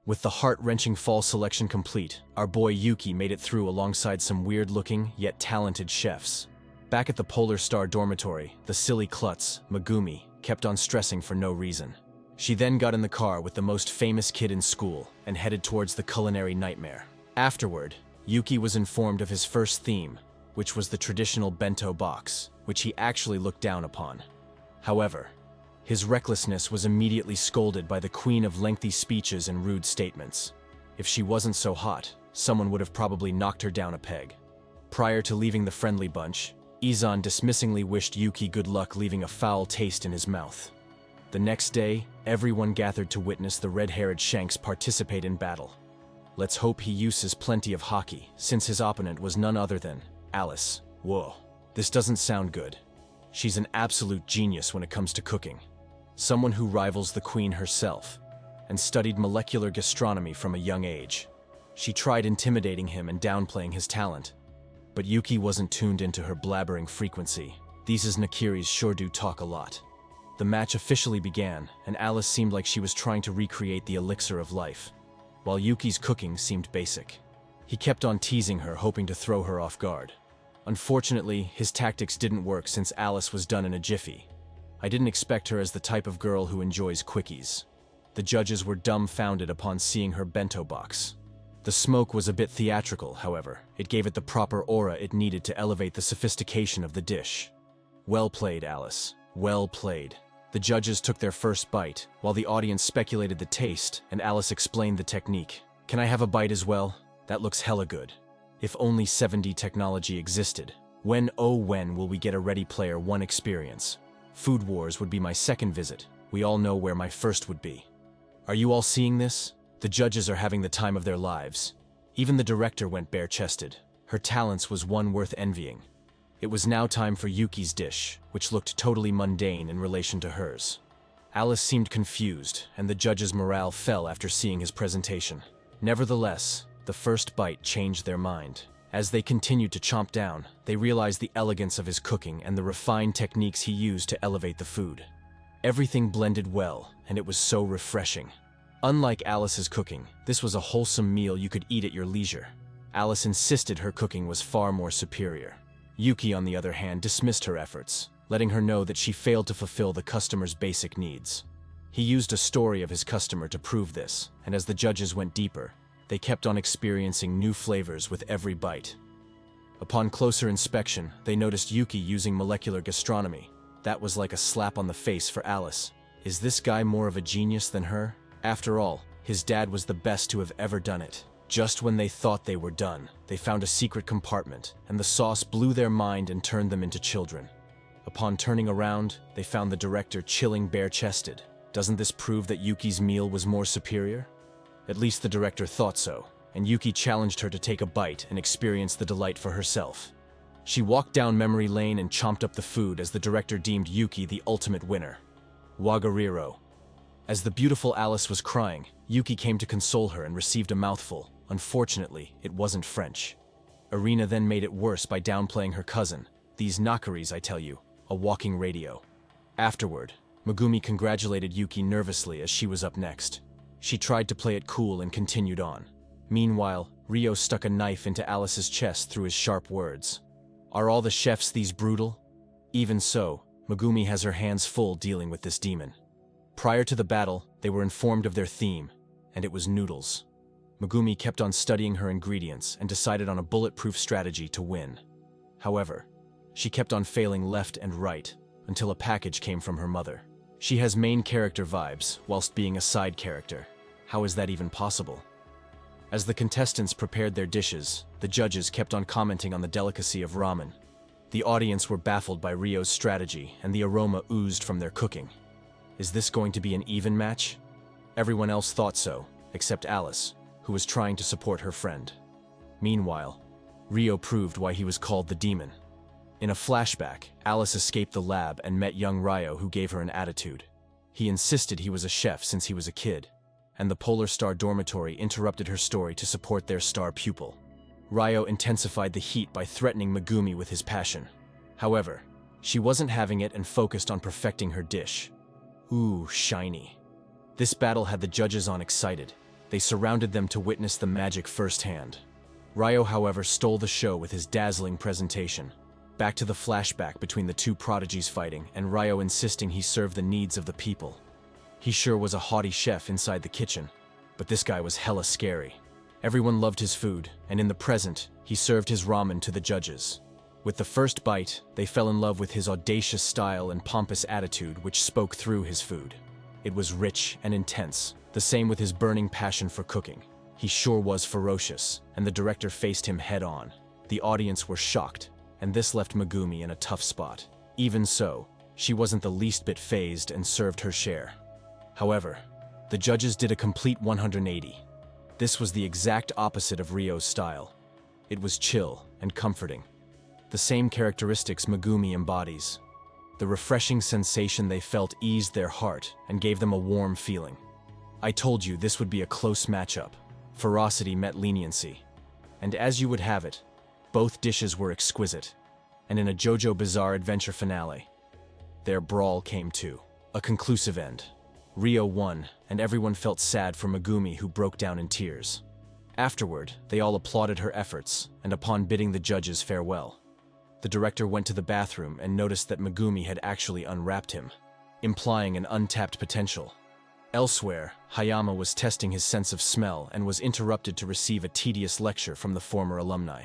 With the heart-wrenching fall selection complete, our boy Yuki made it through alongside some weird-looking yet talented chefs. Back at the Polar Star dormitory, the silly klutz, Megumi, kept on stressing for no reason. She then got in the car with the most famous kid in school and headed towards the culinary nightmare. Afterward, Yuki was informed of his first theme, which was the traditional bento box, which he actually looked down upon. However, his recklessness was immediately scolded by the queen of lengthy speeches and rude statements. If she wasn't so hot, someone would have probably knocked her down a peg. Prior to leaving the friendly bunch, Izan dismissingly wished Yuki good luck, leaving a foul taste in his mouth. The next day, everyone gathered to witness the red-haired Shanks participate in battle. Let's hope he uses plenty of hockey, since his opponent was none other than Alice. Whoa, this doesn't sound good. She's an absolute genius when it comes to cooking. Someone who rivals the queen herself, and studied molecular gastronomy from a young age. She tried intimidating him and downplaying his talent. But Yuki wasn't tuned into her blabbering frequency. These Nakiri's sure do talk a lot. The match officially began, and Alice seemed like she was trying to recreate the elixir of life, while Yuki's cooking seemed basic. He kept on teasing her, hoping to throw her off guard. Unfortunately, his tactics didn't work since Alice was done in a jiffy. I didn't expect her as the type of girl who enjoys quickies. The judges were dumbfounded upon seeing her bento box. The smoke was a bit theatrical, however. It gave it the proper aura it needed to elevate the sophistication of the dish. Well played, Alice. Well played. The judges took their first bite, while the audience speculated the taste, and Alice explained the technique. Can I have a bite as well? That looks hella good. If only 7D technology existed. When, oh when, will we get a Ready Player One experience? Food Wars would be my second visit. We all know where my first would be. Are you all seeing this? The judges are having the time of their lives. Even the director went bare-chested. Her talents was one worth envying. It was now time for Yuki's dish, which looked totally mundane in relation to hers. Alice seemed confused, and the judges' morale fell after seeing his presentation. Nevertheless, the first bite changed their mind. As they continued to chomp down, they realized the elegance of his cooking and the refined techniques he used to elevate the food. Everything blended well, and it was so refreshing. Unlike Alice's cooking, this was a wholesome meal you could eat at your leisure. Alice insisted her cooking was far more superior. Yuki, on the other hand, dismissed her efforts, letting her know that she failed to fulfill the customer's basic needs. He used a story of his customer to prove this, and as the judges went deeper, they kept on experiencing new flavors with every bite. Upon closer inspection, they noticed Yuki using molecular gastronomy. That was like a slap on the face for Alice. Is this guy more of a genius than her? After all, his dad was the best to have ever done it. Just when they thought they were done, they found a secret compartment, and the sauce blew their mind and turned them into children. Upon turning around, they found the director chilling bare-chested. Doesn't this prove that Yuki's meal was more superior? At least the director thought so, and Yuki challenged her to take a bite and experience the delight for herself. She walked down memory lane and chomped up the food as the director deemed Yuki the ultimate winner. Wagariro. As the beautiful Alice was crying, Yuki came to console her and received a mouthful. Unfortunately, it wasn't French. Irina then made it worse by downplaying her cousin. These Nakaris, I tell you, a walking radio. Afterward, Megumi congratulated Yuki nervously as she was up next. She tried to play it cool and continued on. Meanwhile, Ryo stuck a knife into Alice's chest through his sharp words. Are all the chefs these brutal? Even so, Megumi has her hands full dealing with this demon. Prior to the battle, they were informed of their theme, and it was noodles. Megumi kept on studying her ingredients and decided on a bulletproof strategy to win. However, she kept on failing left and right until a package came from her mother. She has main character vibes whilst being a side character. How is that even possible? As the contestants prepared their dishes, the judges kept on commenting on the delicacy of ramen. The audience were baffled by Ryo's strategy, and the aroma oozed from their cooking. Is this going to be an even match? Everyone else thought so, except Alice, who was trying to support her friend. Meanwhile, Ryo proved why he was called the demon. In a flashback, Alice escaped the lab and met young Ryo, who gave her an attitude. He insisted he was a chef since he was a kid, and the Polar Star dormitory interrupted her story to support their star pupil. Ryo intensified the heat by threatening Megumi with his passion. However, she wasn't having it and focused on perfecting her dish. Ooh, shiny. This battle had the judges on excited. They surrounded them to witness the magic firsthand. Ryo, however, stole the show with his dazzling presentation. Back to the flashback between the two prodigies fighting, and Ryo insisting he serve the needs of the people. He sure was a haughty chef inside the kitchen, but this guy was hella scary. Everyone loved his food, and in the present, he served his ramen to the judges. With the first bite, they fell in love with his audacious style and pompous attitude which spoke through his food. It was rich and intense, the same with his burning passion for cooking. He sure was ferocious, and the director faced him head-on. The audience were shocked, and this left Megumi in a tough spot. Even so, she wasn't the least bit fazed and served her share. However, the judges did a complete 180. This was the exact opposite of Ryo's style. It was chill and comforting. The same characteristics Megumi embodies. The refreshing sensation they felt eased their heart and gave them a warm feeling. I told you this would be a close matchup. Ferocity met leniency. And as you would have it, both dishes were exquisite. And in a JoJo Bizarre Adventure finale, their brawl came to a conclusive end. Ryo won, and everyone felt sad for Megumi, who broke down in tears. Afterward, they all applauded her efforts, and upon bidding the judges farewell, the director went to the bathroom and noticed that Megumi had actually unwrapped him, implying an untapped potential. Elsewhere, Hayama was testing his sense of smell and was interrupted to receive a tedious lecture from the former alumni.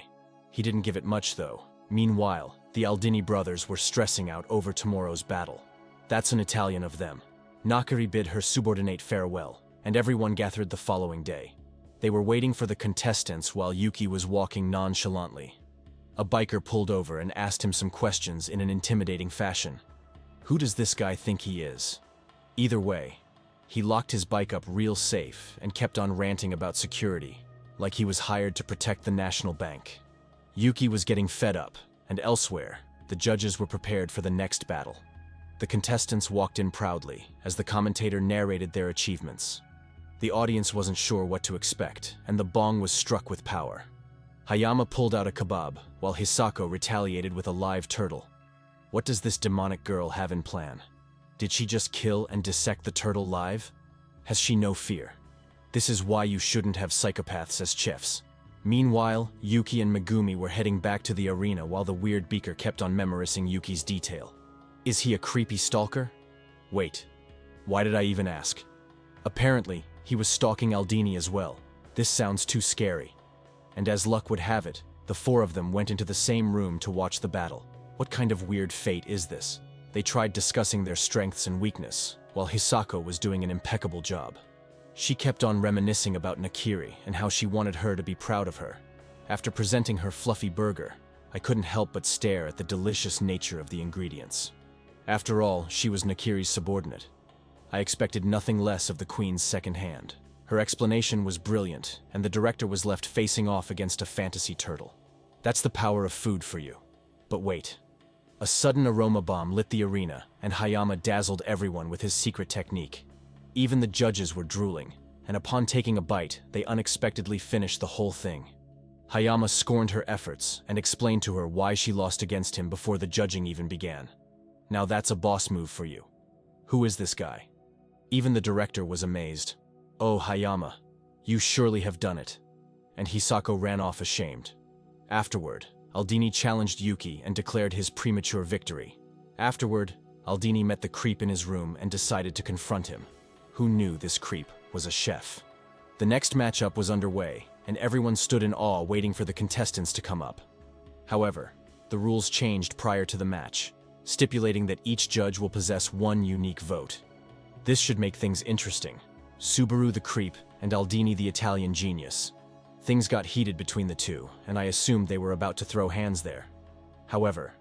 He didn't give it much, though. Meanwhile, the Aldini brothers were stressing out over tomorrow's battle. That's an Italian of them. Nakari bid her subordinate farewell, and everyone gathered the following day. They were waiting for the contestants while Yuki was walking nonchalantly. A biker pulled over and asked him some questions in an intimidating fashion. Who does this guy think he is? Either way, he locked his bike up real safe and kept on ranting about security, like he was hired to protect the national bank. Yuki was getting fed up, and elsewhere, the judges were prepared for the next battle. The contestants walked in proudly as the commentator narrated their achievements. The audience wasn't sure what to expect, and the bong was struck with power. Hayama pulled out a kebab, while Hisako retaliated with a live turtle. What does this demonic girl have in plan? Did she just kill and dissect the turtle live? Has she no fear? This is why you shouldn't have psychopaths as chefs. Meanwhile, Yuki and Megumi were heading back to the arena while the weird beaker kept on memorizing Yuki's detail. Is he a creepy stalker? Wait, why did I even ask? Apparently, he was stalking Aldini as well. This sounds too scary. And as luck would have it, the four of them went into the same room to watch the battle. What kind of weird fate is this? They tried discussing their strengths and weakness, while Hisako was doing an impeccable job. She kept on reminiscing about Nakiri and how she wanted her to be proud of her. After presenting her fluffy burger, I couldn't help but stare at the delicious nature of the ingredients. After all, she was Nakiri's subordinate. I expected nothing less of the queen's second hand. Her explanation was brilliant, and the director was left facing off against a fantasy turtle. That's the power of food for you. But wait. A sudden aroma bomb lit the arena, and Hayama dazzled everyone with his secret technique. Even the judges were drooling, and upon taking a bite, they unexpectedly finished the whole thing. Hayama scorned her efforts and explained to her why she lost against him before the judging even began. Now that's a boss move for you. Who is this guy? Even the director was amazed. Oh, Hayama, you surely have done it. And Hisako ran off ashamed. Afterward, Aldini challenged Yuki and declared his premature victory. Afterward, Aldini met the creep in his room and decided to confront him. Who knew this creep was a chef? The next matchup was underway, and everyone stood in awe waiting for the contestants to come up. However, the rules changed prior to the match, stipulating that each judge will possess one unique vote. This should make things interesting. Subaru the creep and Aldini the Italian genius. Things got heated between the two, and I assumed they were about to throw hands there. However,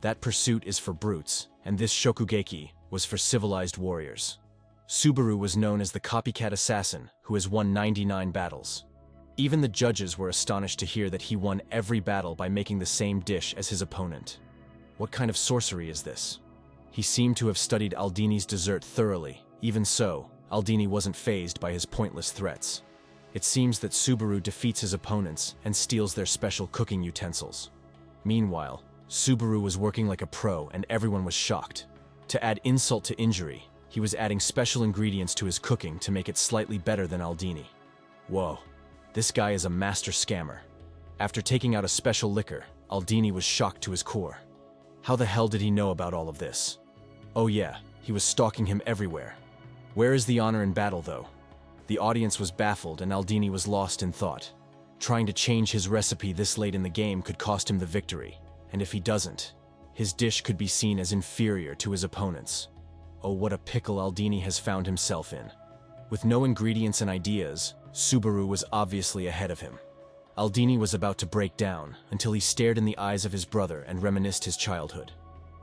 that pursuit is for brutes, and this shokugeki was for civilized warriors. Subaru was known as the copycat assassin who has won 99 battles. Even the judges were astonished to hear that he won every battle by making the same dish as his opponent. What kind of sorcery is this? He seemed to have studied Aldini's dessert thoroughly. Even so, Aldini wasn't fazed by his pointless threats. It seems that Subaru defeats his opponents and steals their special cooking utensils. Meanwhile, Subaru was working like a pro and everyone was shocked. To add insult to injury, he was adding special ingredients to his cooking to make it slightly better than Aldini. Whoa, this guy is a master scammer. After taking out a special liquor, Aldini was shocked to his core. How the hell did he know about all of this? Oh yeah, he was stalking him everywhere. Where is the honor in battle, though? The audience was baffled and Aldini was lost in thought. Trying to change his recipe this late in the game could cost him the victory, and if he doesn't, his dish could be seen as inferior to his opponent's. Oh, what a pickle Aldini has found himself in. With no ingredients and ideas, Subaru was obviously ahead of him. Aldini was about to break down until he stared in the eyes of his brother and reminisced his childhood.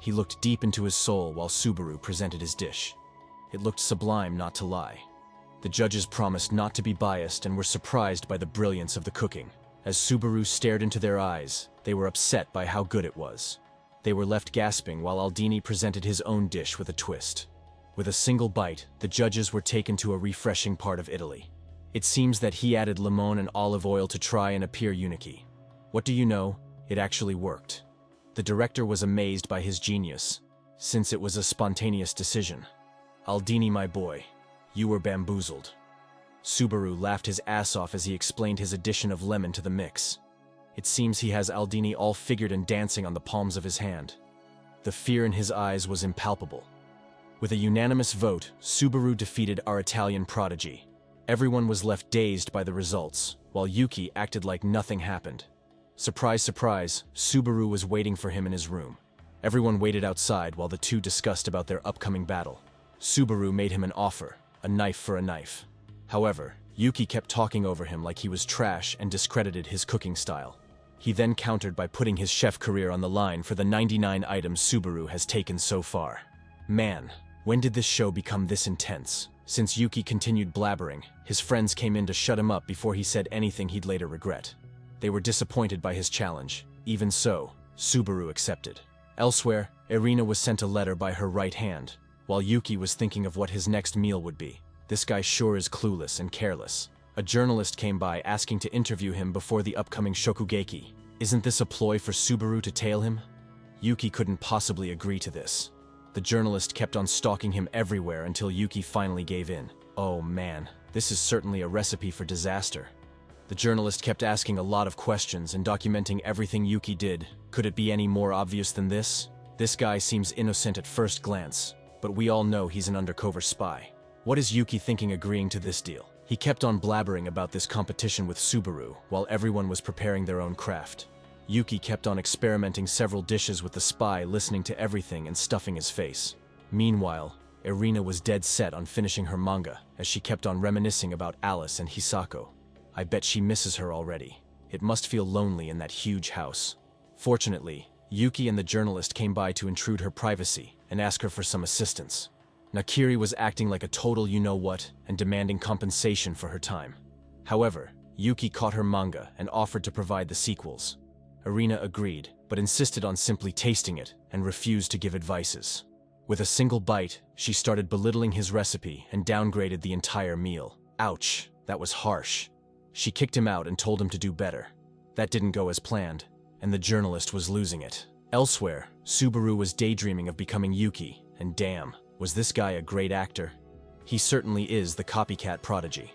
He looked deep into his soul while Subaru presented his dish. It looked sublime, not to lie. The judges promised not to be biased and were surprised by the brilliance of the cooking. As Subaru stared into their eyes, they were upset by how good it was. They were left gasping while Aldini presented his own dish with a twist. With a single bite, the judges were taken to a refreshing part of Italy. It seems that he added lemon and olive oil to try and appear unique. What do you know? It actually worked. The director was amazed by his genius, since it was a spontaneous decision. Aldini, my boy, you were bamboozled. Subaru laughed his ass off as he explained his addition of lemon to the mix. It seems he has Aldini all figured and dancing on the palms of his hand. The fear in his eyes was impalpable. With a unanimous vote, Subaru defeated our Italian Prodigy. Everyone was left dazed by the results, while Yuki acted like nothing happened. Surprise, surprise, Subaru was waiting for him in his room. Everyone waited outside while the two discussed about their upcoming battle. Subaru made him an offer, a knife for a knife. However, Yuki kept talking over him like he was trash and discredited his cooking style. He then countered by putting his chef career on the line for the 99 items Subaru has taken so far. Man, when did this show become this intense? Since Yuki continued blabbering, his friends came in to shut him up before he said anything he'd later regret. They were disappointed by his challenge. Even so, Subaru accepted. Elsewhere, Irina was sent a letter by her right hand, while Yuki was thinking of what his next meal would be. This guy sure is clueless and careless. A journalist came by asking to interview him before the upcoming Shokugeki. Isn't this a ploy for Subaru to tail him? Yuki couldn't possibly agree to this. The journalist kept on stalking him everywhere until Yuki finally gave in. Oh man, this is certainly a recipe for disaster. The journalist kept asking a lot of questions and documenting everything Yuki did. Could it be any more obvious than this? This guy seems innocent at first glance, but we all know he's an undercover spy. What is Yuki thinking agreeing to this deal? He kept on blabbering about this competition with Subaru while everyone was preparing their own craft. Yuki kept on experimenting several dishes with the spy, listening to everything and stuffing his face. Meanwhile, Irina was dead set on finishing her manga as she kept on reminiscing about Alice and Hisako. I bet she misses her already. It must feel lonely in that huge house. Fortunately, Yuki and the journalist came by to intrude her privacy and ask her for some assistance. Nakiri was acting like a total you-know-what and demanding compensation for her time. However, Yuki caught her manga and offered to provide the sequels. Irina agreed, but insisted on simply tasting it and refused to give advices. With a single bite, she started belittling his recipe and downgraded the entire meal. Ouch, that was harsh. She kicked him out and told him to do better. That didn't go as planned, and the journalist was losing it. Elsewhere, Subaru was daydreaming of becoming Yuki, and damn, was this guy a great actor? He certainly is the copycat Prodigy.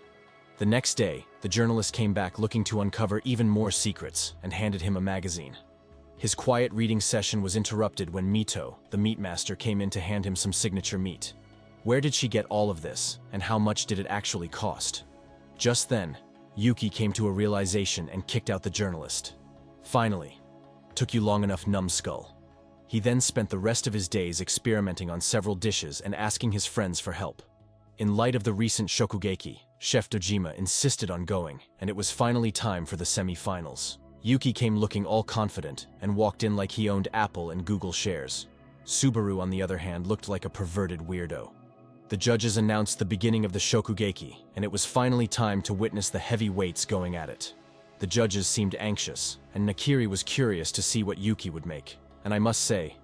The next day, the journalist came back looking to uncover even more secrets and handed him a magazine. His quiet reading session was interrupted when Mito, the meat master, came in to hand him some signature meat. Where did she get all of this, and how much did it actually cost? Just then, Yuki came to a realization and kicked out the journalist. Finally, took you long enough, numbskull. He then spent the rest of his days experimenting on several dishes and asking his friends for help. In light of the recent Shokugeki, Chef Dojima insisted on going, and it was finally time for the semi-finals. Yuki came looking all confident and walked in like he owned Apple and Google shares. Subaru, on the other hand, looked like a perverted weirdo. The judges announced the beginning of the Shokugeki, and it was finally time to witness the heavy weights going at it. The judges seemed anxious, and Nakiri was curious to see what Yuki would make. And I must say,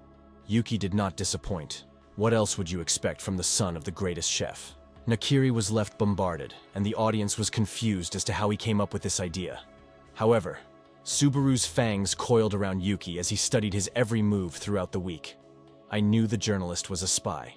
Yuki did not disappoint. What else would you expect from the son of the greatest chef? Nakiri was left bombarded, and the audience was confused as to how he came up with this idea. However, Subaru's fangs coiled around Yuki as he studied his every move throughout the week. I knew the journalist was a spy.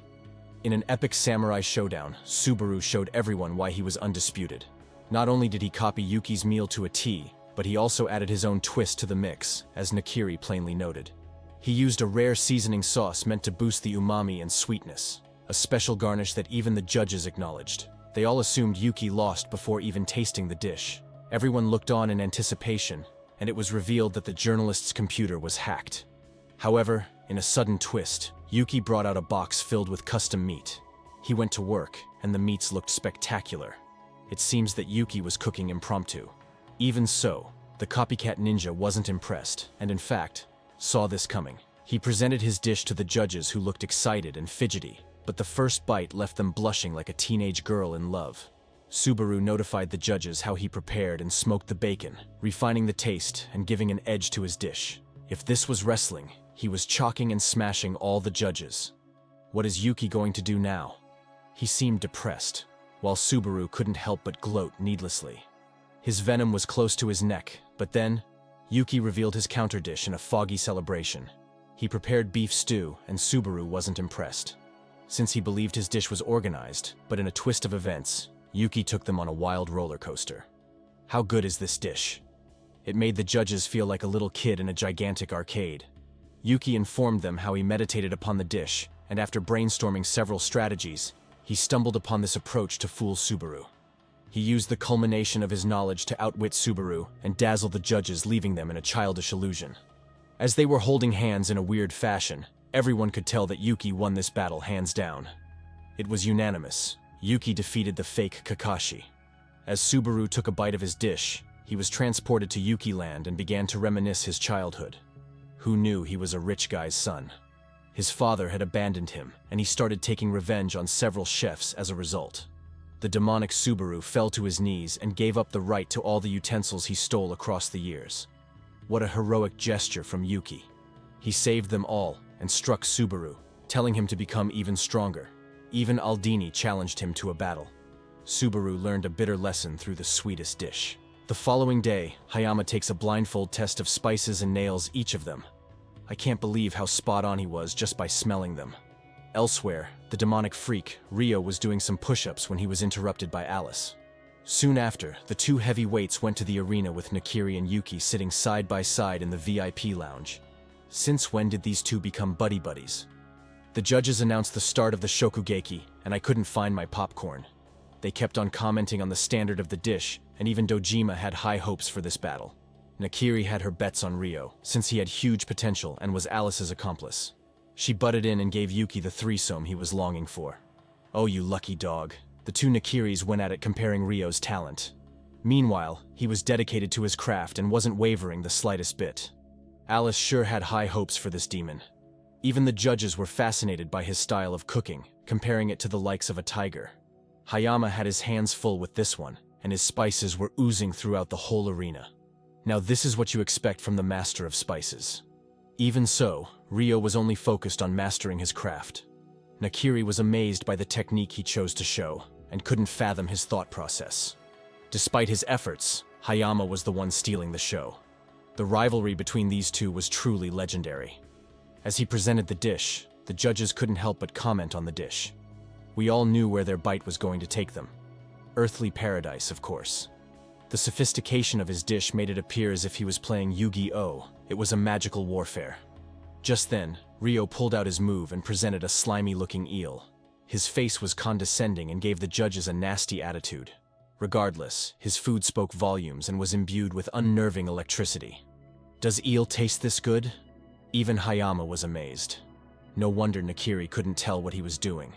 In an epic Samurai Showdown, Subaru showed everyone why he was undisputed. Not only did he copy Yuki's meal to a T, but he also added his own twist to the mix, as Nakiri plainly noted. He used a rare seasoning sauce meant to boost the umami and sweetness, a special garnish that even the judges acknowledged. They all assumed Yuki lost before even tasting the dish. Everyone looked on in anticipation, and it was revealed that the journalist's computer was hacked. However, in a sudden twist, Yuki brought out a box filled with custom meat. He went to work, and the meats looked spectacular. It seems that Yuki was cooking impromptu. Even so, the copycat ninja wasn't impressed, and in fact, saw this coming. He presented his dish to the judges who looked excited and fidgety, but the first bite left them blushing like a teenage girl in love. Subaru notified the judges how he prepared and smoked the bacon, refining the taste and giving an edge to his dish. If this was wrestling, he was chalking and smashing all the judges. What is Yuki going to do now? He seemed depressed, while Subaru couldn't help but gloat needlessly. His venom was close to his neck, but then, Yuki revealed his counter dish in a foggy celebration. He prepared beef stew, and Subaru wasn't impressed, since he believed his dish was organized, but in a twist of events, Yuki took them on a wild roller coaster. How good is this dish? It made the judges feel like a little kid in a gigantic arcade. Yuki informed them how he meditated upon the dish, and after brainstorming several strategies, he stumbled upon this approach to fool Subaru. He used the culmination of his knowledge to outwit Subaru and dazzle the judges, leaving them in a childish illusion. As they were holding hands in a weird fashion, everyone could tell that Yuki won this battle hands down. It was unanimous. Yuki defeated the fake Kakashi. As Subaru took a bite of his dish, he was transported to Yuki land and began to reminisce his childhood. Who knew he was a rich guy's son? His father had abandoned him, and he started taking revenge on several chefs as a result. The demonic Subaru fell to his knees and gave up the right to all the utensils he stole across the years. What a heroic gesture from Yuki. He saved them all and struck Subaru, telling him to become even stronger. Even Aldini challenged him to a battle. Subaru learned a bitter lesson through the sweetest dish. The following day, Hayama takes a blindfold test of spices and nails each of them. I can't believe how spot on he was just by smelling them. Elsewhere, the demonic freak, Ryo, was doing some push-ups when he was interrupted by Alice. Soon after, the two heavyweights went to the arena with Nakiri and Yuki sitting side by side in the VIP lounge. Since when did these two become buddy-buddies? The judges announced the start of the Shokugeki, and I couldn't find my popcorn. They kept on commenting on the standard of the dish, and even Dojima had high hopes for this battle. Nakiri had her bets on Ryo, since he had huge potential and was Alice's accomplice. She butted in and gave Yuki the threesome he was longing for. Oh, you lucky dog. The two Nakiris went at it comparing Ryo's talent. Meanwhile, he was dedicated to his craft and wasn't wavering the slightest bit. Alice sure had high hopes for this demon. Even the judges were fascinated by his style of cooking, comparing it to the likes of a tiger. Hayama had his hands full with this one, and his spices were oozing throughout the whole arena. Now this is what you expect from the master of spices. Even so, Ryo was only focused on mastering his craft. Nakiri was amazed by the technique he chose to show, and couldn't fathom his thought process. Despite his efforts, Hayama was the one stealing the show. The rivalry between these two was truly legendary. As he presented the dish, the judges couldn't help but comment on the dish. We all knew where their bite was going to take them. Earthly paradise, of course. The sophistication of his dish made it appear as if he was playing Yu-Gi-Oh! It was a magical warfare. Just then, Ryo pulled out his move and presented a slimy-looking eel. His face was condescending and gave the judges a nasty attitude. Regardless, his food spoke volumes and was imbued with unnerving electricity. Does eel taste this good? Even Hayama was amazed. No wonder Nakiri couldn't tell what he was doing.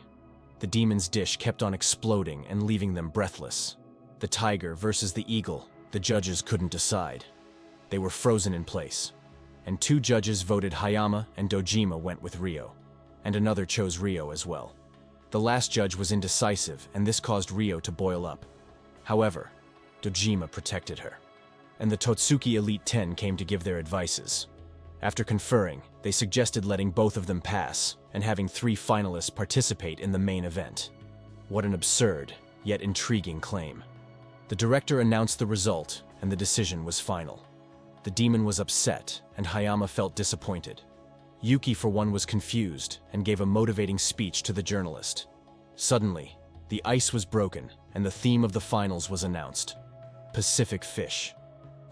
The demon's dish kept on exploding and leaving them breathless. The tiger versus the eagle, the judges couldn't decide. They were frozen in place. And two judges voted Hayama and Dojima went with Ryo. And another chose Ryo as well. The last judge was indecisive, and this caused Ryo to boil up. However, Dojima protected her. And the Totsuki Elite 10 came to give their advices. After conferring, they suggested letting both of them pass, and having 3 finalists participate in the main event. What an absurd, yet intriguing claim. The director announced the result, and the decision was final. The demon was upset, and Hayama felt disappointed. Yuki, for one, was confused, and gave a motivating speech to the journalist. Suddenly, the ice was broken, and the theme of the finals was announced. Pacific fish.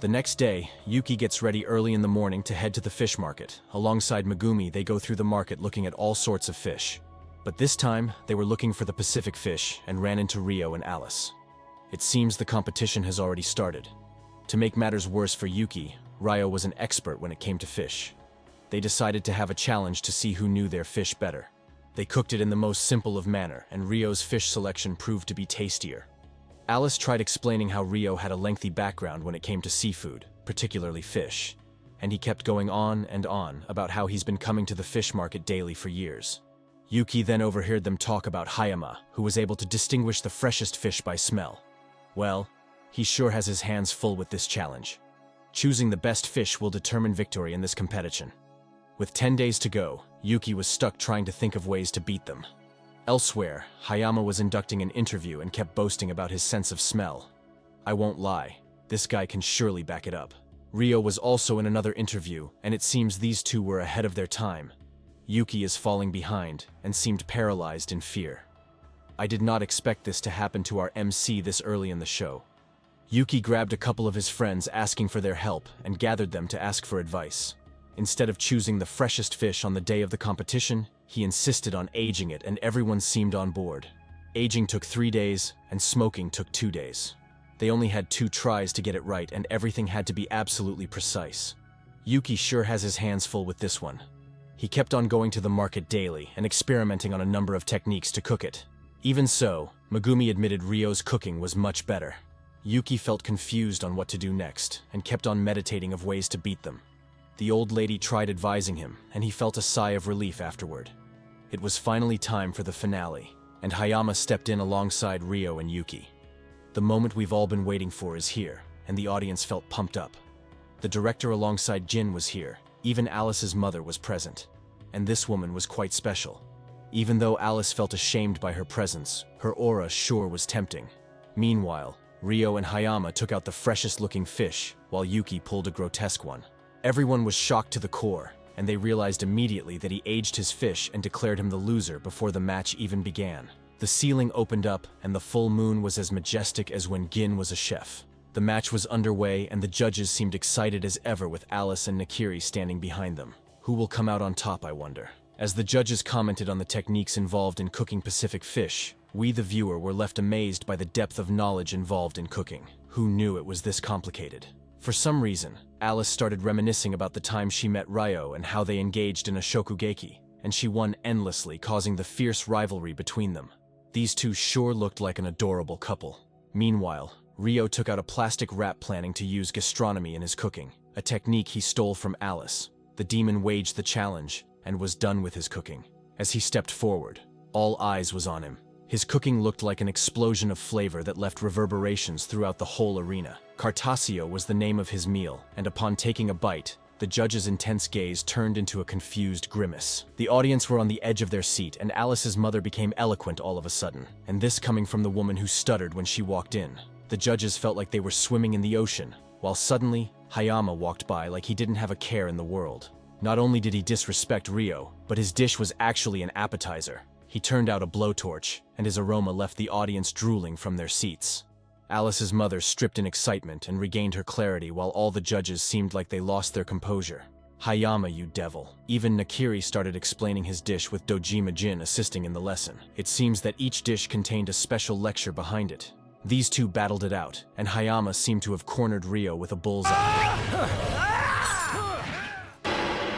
The next day, Yuki gets ready early in the morning to head to the fish market. Alongside Megumi, they go through the market looking at all sorts of fish. But this time, they were looking for the Pacific fish and ran into Ryo and Alice. It seems the competition has already started. To make matters worse for Yuki, Ryo was an expert when it came to fish. They decided to have a challenge to see who knew their fish better. They cooked it in the most simple of manner, and Ryo's fish selection proved to be tastier. Alice tried explaining how Ryo had a lengthy background when it came to seafood, particularly fish, and he kept going on and on about how he's been coming to the fish market daily for years. Yuki then overheard them talk about Hayama, who was able to distinguish the freshest fish by smell. Well, he sure has his hands full with this challenge. Choosing the best fish will determine victory in this competition. With 10 days to go, Yuki was stuck trying to think of ways to beat them. Elsewhere, Hayama was conducting an interview and kept boasting about his sense of smell. I won't lie, this guy can surely back it up. Ryo was also in another interview, and it seems these two were ahead of their time. Yuki is falling behind and seemed paralyzed in fear. I did not expect this to happen to our MC this early in the show. Yuki grabbed a couple of his friends asking for their help and gathered them to ask for advice. Instead of choosing the freshest fish on the day of the competition, he insisted on aging it and everyone seemed on board. Aging took 3 days and smoking took 2 days. They only had 2 tries to get it right and everything had to be absolutely precise. Yuki sure has his hands full with this one. He kept on going to the market daily and experimenting on a number of techniques to cook it. Even so, Megumi admitted Ryo's cooking was much better. Yuki felt confused on what to do next and kept on meditating of ways to beat them. The old lady tried advising him, and he felt a sigh of relief afterward. It was finally time for the finale, and Hayama stepped in alongside Ryo and Yuki. The moment we've all been waiting for is here, and the audience felt pumped up. The director alongside Jin was here, even Alice's mother was present. And this woman was quite special. Even though Alice felt ashamed by her presence, her aura sure was tempting. Meanwhile, Ryo and Hayama took out the freshest-looking fish, while Yuki pulled a grotesque one. Everyone was shocked to the core, and they realized immediately that he aged his fish and declared him the loser before the match even began. The ceiling opened up, and the full moon was as majestic as when Gin was a chef. The match was underway, and the judges seemed excited as ever with Alice and Nakiri standing behind them. Who will come out on top, I wonder? As the judges commented on the techniques involved in cooking Pacific fish, we the viewer were left amazed by the depth of knowledge involved in cooking. Who knew it was this complicated? For some reason, Alice started reminiscing about the time she met Ryo and how they engaged in a shokugeki, and she won endlessly, causing the fierce rivalry between them. These two sure looked like an adorable couple. Meanwhile, Ryo took out a plastic wrap planning to use gastronomy in his cooking, a technique he stole from Alice. The demon waged the challenge and was done with his cooking. As he stepped forward, all eyes was on him. His cooking looked like an explosion of flavor that left reverberations throughout the whole arena. Cartaceo was the name of his meal, and upon taking a bite, the judge's intense gaze turned into a confused grimace. The audience were on the edge of their seat, and Alice's mother became eloquent all of a sudden, and this coming from the woman who stuttered when she walked in. The judges felt like they were swimming in the ocean, while suddenly, Hayama walked by like he didn't have a care in the world. Not only did he disrespect Ryo, but his dish was actually an appetizer. He turned out a blowtorch, and his aroma left the audience drooling from their seats. Alice's mother stripped in excitement and regained her clarity while all the judges seemed like they lost their composure. Hayama, you devil. Even Nakiri started explaining his dish with Dojima Jin assisting in the lesson. It seems that each dish contained a special lecture behind it. These two battled it out, and Hayama seemed to have cornered Ryo with a bullseye.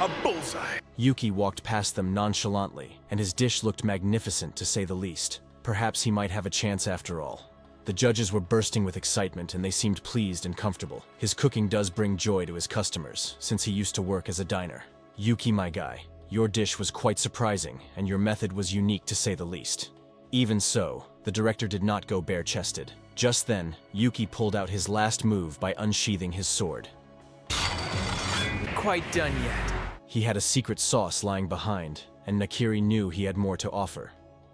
A bullseye! Yuki walked past them nonchalantly, and his dish looked magnificent to say the least. Perhaps he might have a chance after all. The judges were bursting with excitement and they seemed pleased and comfortable. His cooking does bring joy to his customers, since he used to work as a diner. Yuki, my guy, your dish was quite surprising, and your method was unique to say the least. Even so, the director did not go bare-chested. Just then, Yuki pulled out his last move by unsheathing his sword. Quite done yet. He had a secret sauce lying behind, and Nakiri knew he had more to offer.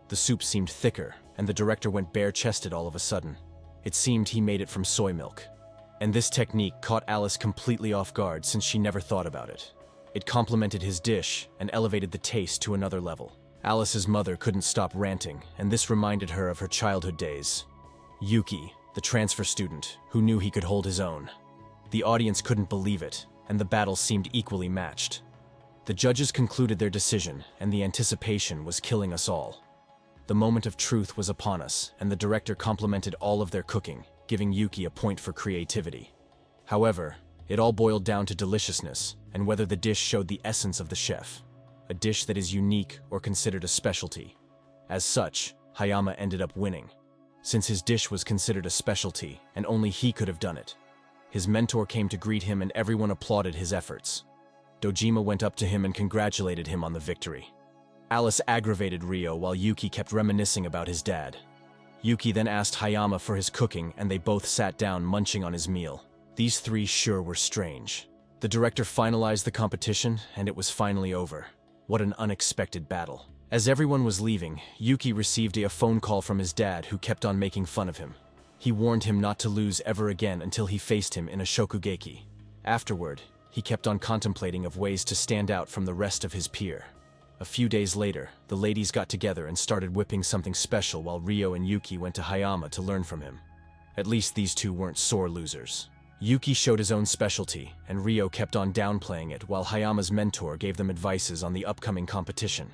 The soup seemed thicker, and the director went bare-chested all of a sudden. It seemed he made it from soy milk. And this technique caught Alice completely off guard since she never thought about it. It complemented his dish and elevated the taste to another level. Alice's mother couldn't stop ranting, and this reminded her of her childhood days. Yuki, the transfer student, who knew he could hold his own. The audience couldn't believe it, and the battle seemed equally matched. The judges concluded their decision, and the anticipation was killing us all. The moment of truth was upon us, and the director complimented all of their cooking, giving Yuki a point for creativity. However, it all boiled down to deliciousness, and whether the dish showed the essence of the chef, a dish that is unique or considered a specialty. As such, Hayama ended up winning, since his dish was considered a specialty, and only he could have done it. His mentor came to greet him and everyone applauded his efforts. Dojima went up to him and congratulated him on the victory. Alice aggravated Ryo while Yuki kept reminiscing about his dad. Yuki then asked Hayama for his cooking and they both sat down munching on his meal. These three sure were strange. The director finalized the competition and it was finally over. What an unexpected battle. As everyone was leaving, Yuki received a phone call from his dad who kept on making fun of him. He warned him not to lose ever again until he faced him in a shokugeki. Afterward, he kept on contemplating of ways to stand out from the rest of his peer. A few days later, the ladies got together and started whipping something special while Ryo and Yuki went to Hayama to learn from him. At least these two weren't sore losers. Yuki showed his own specialty, and Ryo kept on downplaying it while Hayama's mentor gave them advices on the upcoming competition.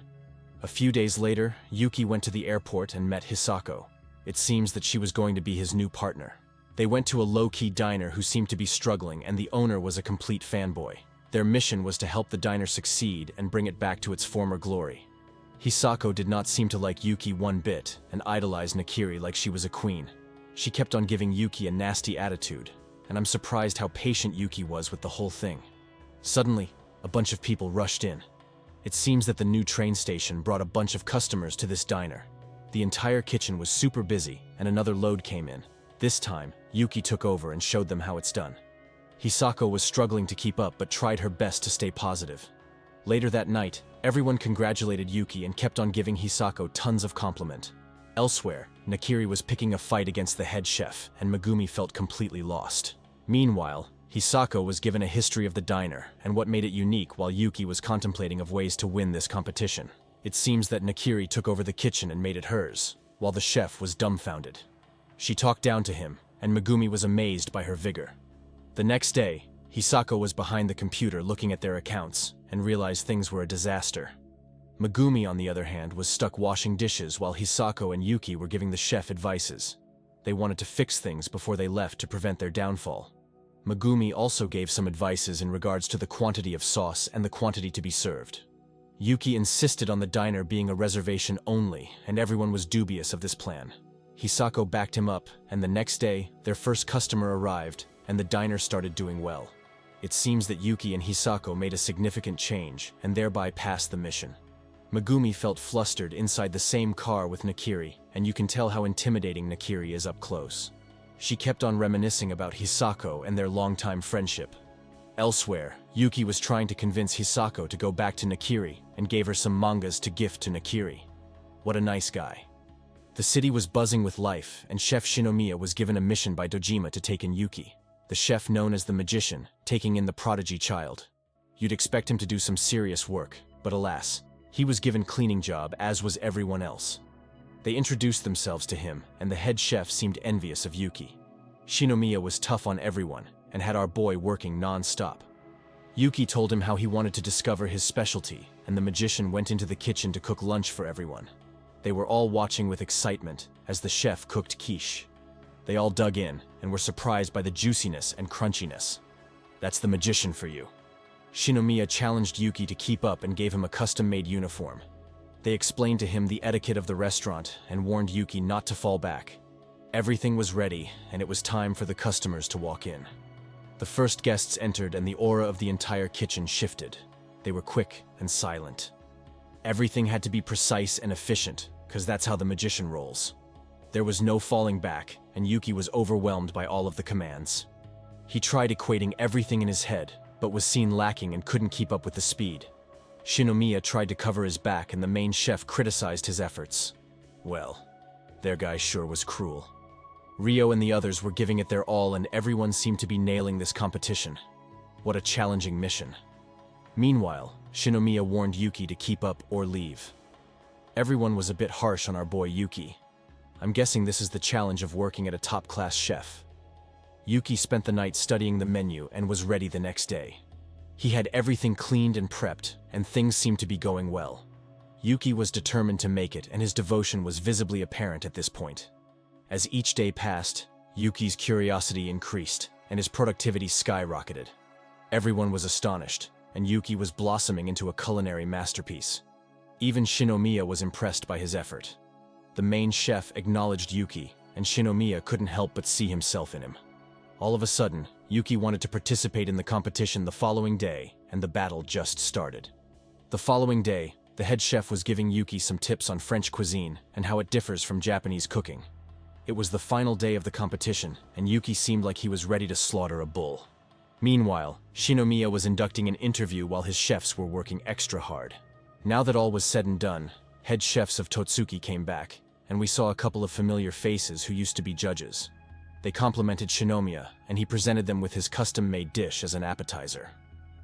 A few days later, Yuki went to the airport and met Hisako. It seems that she was going to be his new partner. They went to a low-key diner who seemed to be struggling, and the owner was a complete fanboy. Their mission was to help the diner succeed and bring it back to its former glory. Hisako did not seem to like Yuki one bit and idolized Nakiri like she was a queen. She kept on giving Yuki a nasty attitude, and I'm surprised how patient Yuki was with the whole thing. Suddenly, a bunch of people rushed in. It seems that the new train station brought a bunch of customers to this diner. The entire kitchen was super busy, and another load came in. This time, Yuki took over and showed them how it's done. Hisako was struggling to keep up but tried her best to stay positive. Later that night, everyone congratulated Yuki and kept on giving Hisako tons of compliment. Elsewhere, Nakiri was picking a fight against the head chef, and Megumi felt completely lost. Meanwhile, Hisako was given a history of the diner and what made it unique while Yuki was contemplating of ways to win this competition. It seems that Nakiri took over the kitchen and made it hers, while the chef was dumbfounded. She talked down to him, and Megumi was amazed by her vigor. The next day, Hisako was behind the computer looking at their accounts and realized things were a disaster. Megumi, on the other hand, was stuck washing dishes while Hisako and Yuki were giving the chef advices. They wanted to fix things before they left to prevent their downfall. Megumi also gave some advices in regards to the quantity of sauce and the quantity to be served. Yuki insisted on the diner being a reservation only, and everyone was dubious of this plan. Hisako backed him up, and the next day, their first customer arrived, and the diner started doing well. It seems that Yuki and Hisako made a significant change, and thereby passed the mission. Megumi felt flustered inside the same car with Nakiri, and you can tell how intimidating Nakiri is up close. She kept on reminiscing about Hisako and their longtime friendship. Elsewhere, Yuki was trying to convince Hisako to go back to Nakiri and gave her some mangas to gift to Nakiri. What a nice guy. The city was buzzing with life, and Chef Shinomiya was given a mission by Dojima to take in Yuki, the chef known as the Magician, taking in the Prodigy child. You'd expect him to do some serious work, but alas, he was given cleaning job as was everyone else. They introduced themselves to him, and the head chef seemed envious of Yuki. Shinomiya was tough on everyone, and had our boy working non-stop. Yuki told him how he wanted to discover his specialty, and the magician went into the kitchen to cook lunch for everyone. They were all watching with excitement as the chef cooked quiche. They all dug in and were surprised by the juiciness and crunchiness. That's the magician for you. Shinomiya challenged Yuki to keep up and gave him a custom-made uniform. They explained to him the etiquette of the restaurant and warned Yuki not to fall back. Everything was ready, and it was time for the customers to walk in. The first guests entered and the aura of the entire kitchen shifted. They were quick and silent. Everything had to be precise and efficient, because that's how the magician rolls. There was no falling back, and Yuki was overwhelmed by all of the commands. He tried equating everything in his head, but was seen lacking and couldn't keep up with the speed. Shinomiya tried to cover his back and the main chef criticized his efforts. Well, their guy sure was cruel. Ryo and the others were giving it their all and everyone seemed to be nailing this competition. What a challenging mission. Meanwhile, Shinomiya warned Yuki to keep up or leave. Everyone was a bit harsh on our boy Yuki. I'm guessing this is the challenge of working at a top-class chef. Yuki spent the night studying the menu and was ready the next day. He had everything cleaned and prepped, and things seemed to be going well. Yuki was determined to make it, and his devotion was visibly apparent at this point. As each day passed, Yuki's curiosity increased, and his productivity skyrocketed. Everyone was astonished, and Yuki was blossoming into a culinary masterpiece. Even Shinomiya was impressed by his effort. The main chef acknowledged Yuki, and Shinomiya couldn't help but see himself in him. All of a sudden, Yuki wanted to participate in the competition the following day, and the battle just started. The following day, the head chef was giving Yuki some tips on French cuisine and how it differs from Japanese cooking. It was the final day of the competition, and Yuki seemed like he was ready to slaughter a bull. Meanwhile, Shinomiya was conducting an interview while his chefs were working extra hard. Now that all was said and done, head chefs of Totsuki came back, and we saw a couple of familiar faces who used to be judges. They complimented Shinomiya, and he presented them with his custom-made dish as an appetizer.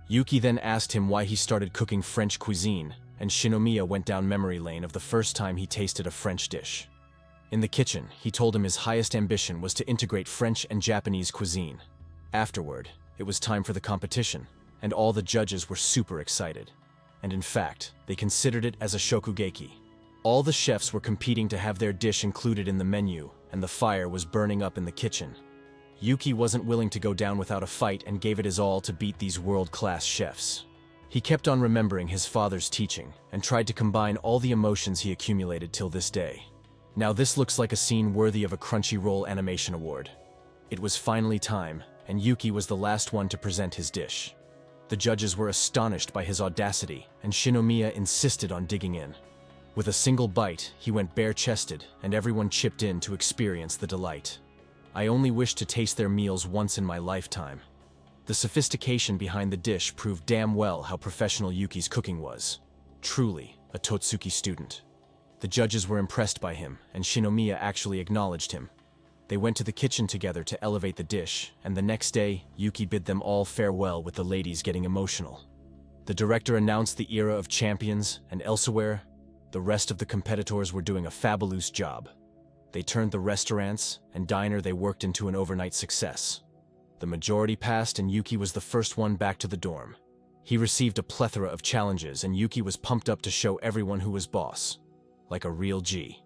Yuki then asked him why he started cooking French cuisine, and Shinomiya went down memory lane of the first time he tasted a French dish. In the kitchen, he told him his highest ambition was to integrate French and Japanese cuisine. Afterward, it was time for the competition, and all the judges were super excited. And in fact, they considered it as a shokugeki. All the chefs were competing to have their dish included in the menu, and the fire was burning up in the kitchen. Yuki wasn't willing to go down without a fight and gave it his all to beat these world-class chefs. He kept on remembering his father's teaching, and tried to combine all the emotions he accumulated till this day. Now this looks like a scene worthy of a Crunchyroll Animation Award. It was finally time, and Yuki was the last one to present his dish. The judges were astonished by his audacity, and Shinomiya insisted on digging in. With a single bite, he went bare-chested, and everyone chipped in to experience the delight. I only wish to taste their meals once in my lifetime. The sophistication behind the dish proved damn well how professional Yuki's cooking was. Truly, a Totsuki student. The judges were impressed by him, and Shinomiya actually acknowledged him. They went to the kitchen together to elevate the dish, and the next day, Yuki bid them all farewell with the ladies getting emotional. The director announced the era of champions, and elsewhere, the rest of the competitors were doing a fabulous job. They turned the restaurants and diner they worked into an overnight success. The majority passed, and Yuki was the first one back to the dorm. He received a plethora of challenges, and Yuki was pumped up to show everyone who was boss. Like a real G.